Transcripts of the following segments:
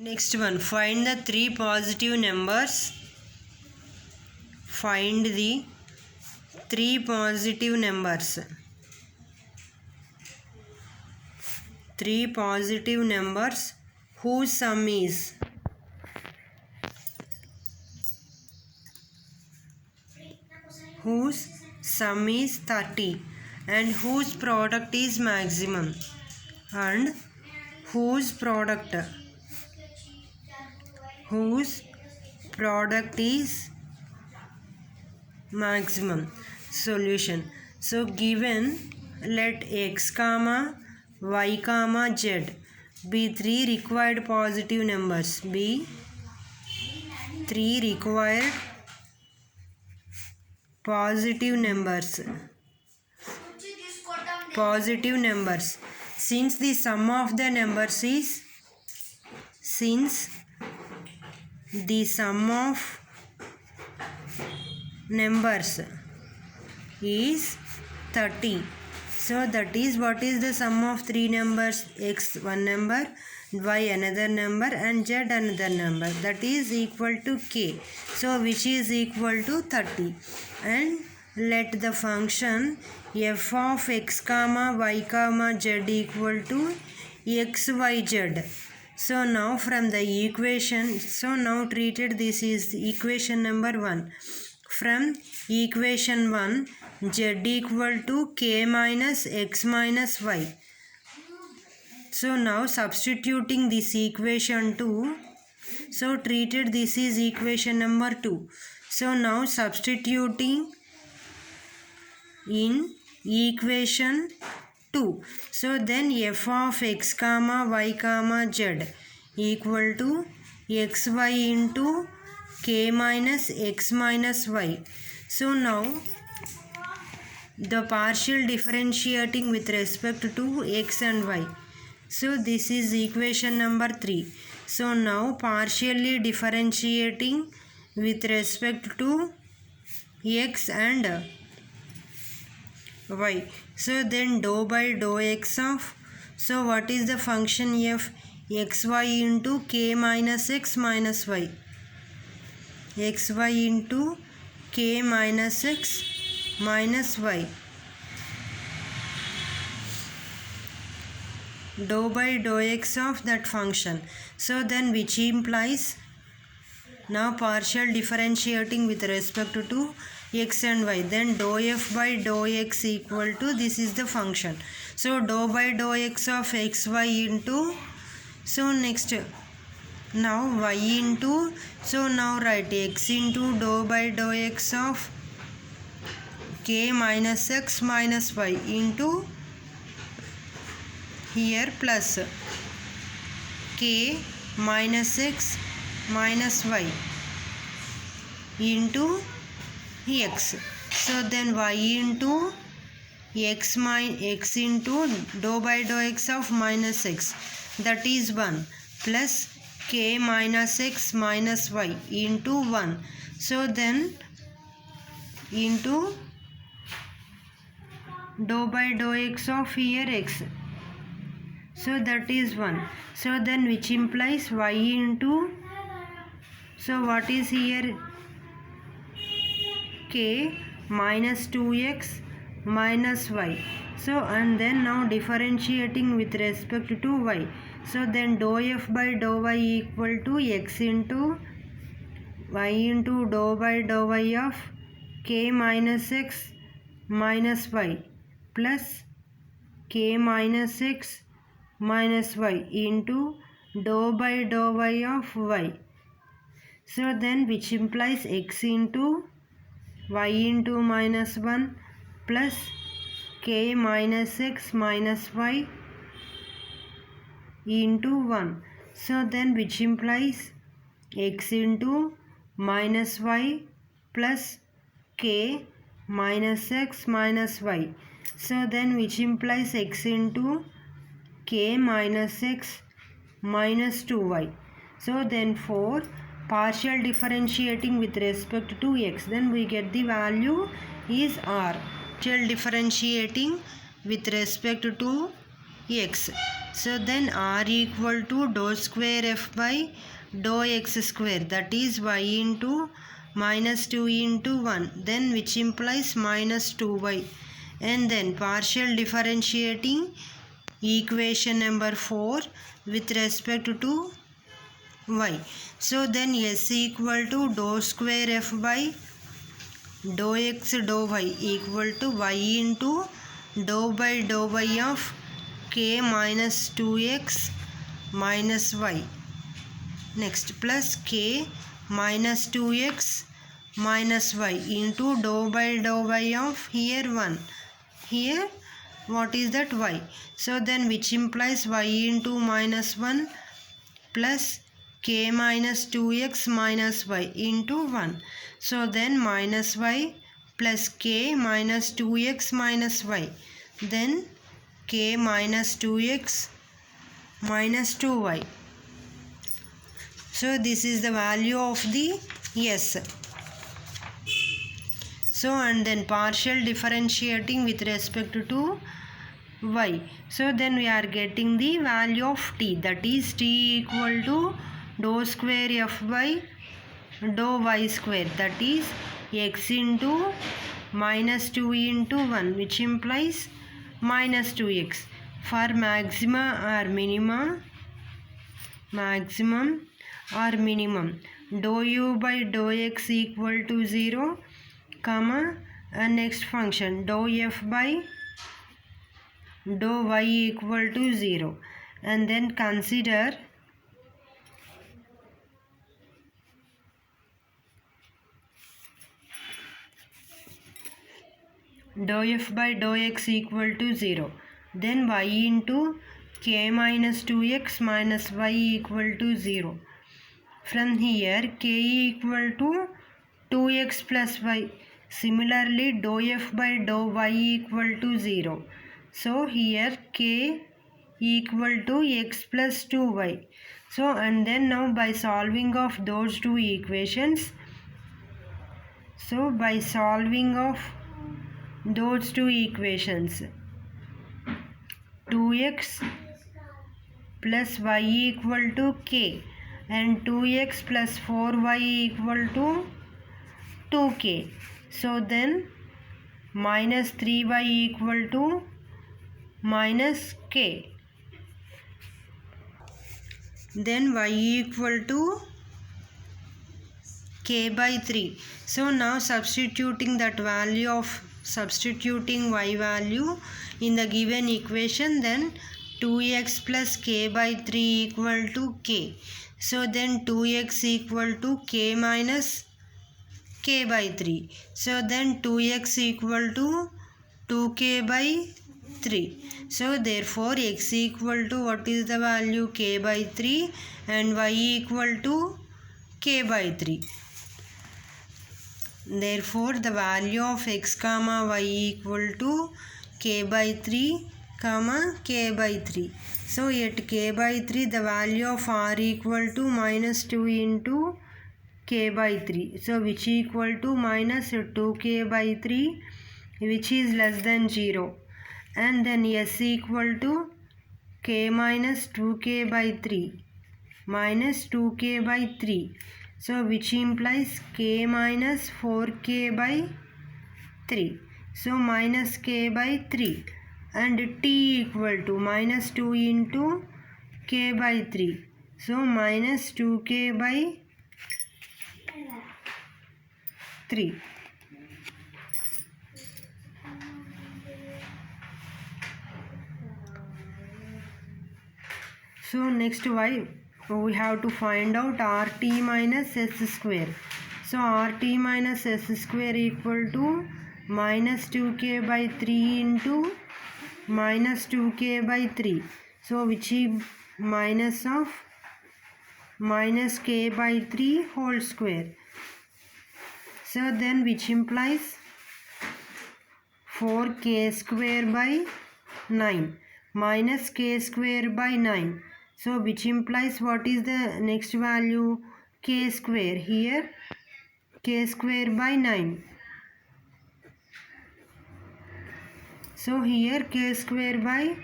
Next one, find the three positive numbers. Find the three positive numbers. Three positive numbers whose sum is whose sum is 30 and whose product is maximum and whose product is maximum. Solution. So given, let x comma y comma z be three required positive numbers. Be three required positive numbers. Since the sum of the numbers is numbers is 30. So that is what is the sum of three numbers: x one number, y another number and z another number. That is equal to k. So which is equal to 30. And let the function f of x comma y comma z equal to xyz. So now from the equation, so now treated this is equation number 1. From equation 1, z equal to k minus x minus y. So now substituting this equation 2, so treated this is equation number 2. So now substituting in equation 2. So then f of x comma y comma z equal to xy into k minus x minus y. So now the partial differentiating with respect to x and y. So this is equation number 3. So now partially differentiating with respect to x and y. So then dou by dou x of, so what is the function f? xy into k minus x minus y. xy into k minus x minus y. Dou by dou x of that function. So then which implies now partial differentiating with respect to x and y. Then dou f by dou x equal to, this is the function. So dou by dou x of xy into, so next now y into, so now write x into dou by dou x of k minus x minus y into here plus k minus x minus y into x. So then y into x into dou by dou x of minus x, that is 1, plus k minus x minus y into 1. So then into dou by dou x of here x. So that is 1. So then which implies y into, so what is here? K minus 2x minus y. So and then now differentiating with respect to y. So then dou f by dou y equal to x into y into dou by dou y of k minus x minus y plus k minus x minus y into dou by dou y of y. So then which implies x into y into minus 1 plus k minus x minus y into 1. So then which implies x into minus y plus k minus x minus y. So then which implies x into k minus x minus 2y. So then for partial differentiating with respect to x, then we get the value is r. Partial differentiating with respect to x. So then r equal to dou square f by dou x square, that is y into minus 2 into 1, then which implies minus 2y. And then partial differentiating equation number 4 with respect to y. So then s equal to dou square f by dou x dou y equal to y into dou by dou y of k minus 2x minus y. Next plus k minus 2x minus y into dou by dou y of here 1. Here what is that? Y. So then which implies y into minus 1 plus k minus 2x minus y into 1. So then minus y plus k minus 2x minus y. Then k minus 2x minus 2y. So this is the value of the s. So and then partial differentiating with respect to y. So then we are getting the value of t, that is t equal to dou square f by dou y square, that is x into minus 2 into 1, which implies minus 2x. For maxima or minima, maximum or minimum, dou u by dou x equal to 0, comma, and next function dou f by dou y equal to 0. And then consider dou f by dou x equal to 0. Then y into k minus 2x minus y equal to 0. From here k equal to 2x plus y. Similarly dou f by dou y equal to 0. So here k equal to x plus 2y. So and then now by solving of those two equations, so by solving of those two equations, 2x plus y equal to k and 2x plus 4y equal to 2k. So then minus 3y equal to minus k. Then y equal to k by 3. So now substituting that value of substituting y value in the given equation, then 2x plus k by 3 equal to k. So then 2x equal to k minus k by 3. So then 2x equal to 2k by 3. So therefore x equal to what is the value? K by 3 and y equal to k by 3. Therefore the value of x comma y equal to k by 3 comma k by 3. So at k by 3 the value of r equal to minus 2 into k by 3. So which equal to minus 2k by 3, which is less than 0. And then s equal to k minus 2k by 3 minus 2k by 3. So which implies k minus 4k by 3. So minus k by 3. And t equal to minus 2 into k by 3. So minus 2k by 3. So next y, we have to find out rt minus s square. So rt minus s square equal to minus 2k by 3 into minus 2k by 3. So which is minus of minus k by 3 whole square. So then which implies 4k square by 9 minus k square by 9. So which implies what is the next value? K square. Here k square by 9. So here k square by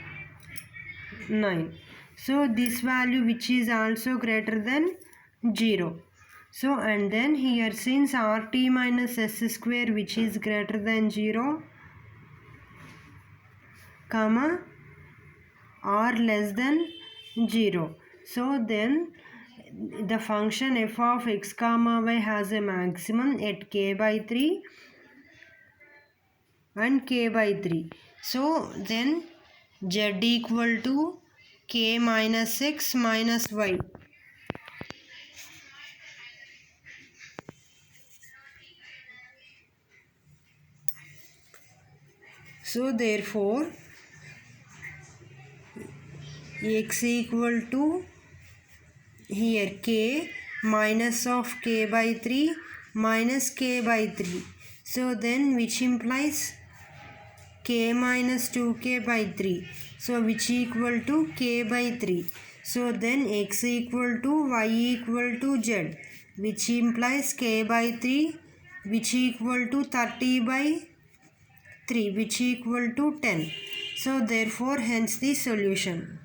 9. So this value which is also greater than 0. So and then here since rt minus s square which is greater than 0, comma or less than 0. So then the function f of x comma y has a maximum at k by 3 and k by 3. So then z equal to k minus x minus y. So therefore x equal to here k minus of k by 3 minus k by 3. So then which implies k minus 2k by 3. So which equal to k by 3. So then x equal to y equal to z, which implies k by 3, which equal to 30 by 3, which equal to 10. So therefore hence the solution.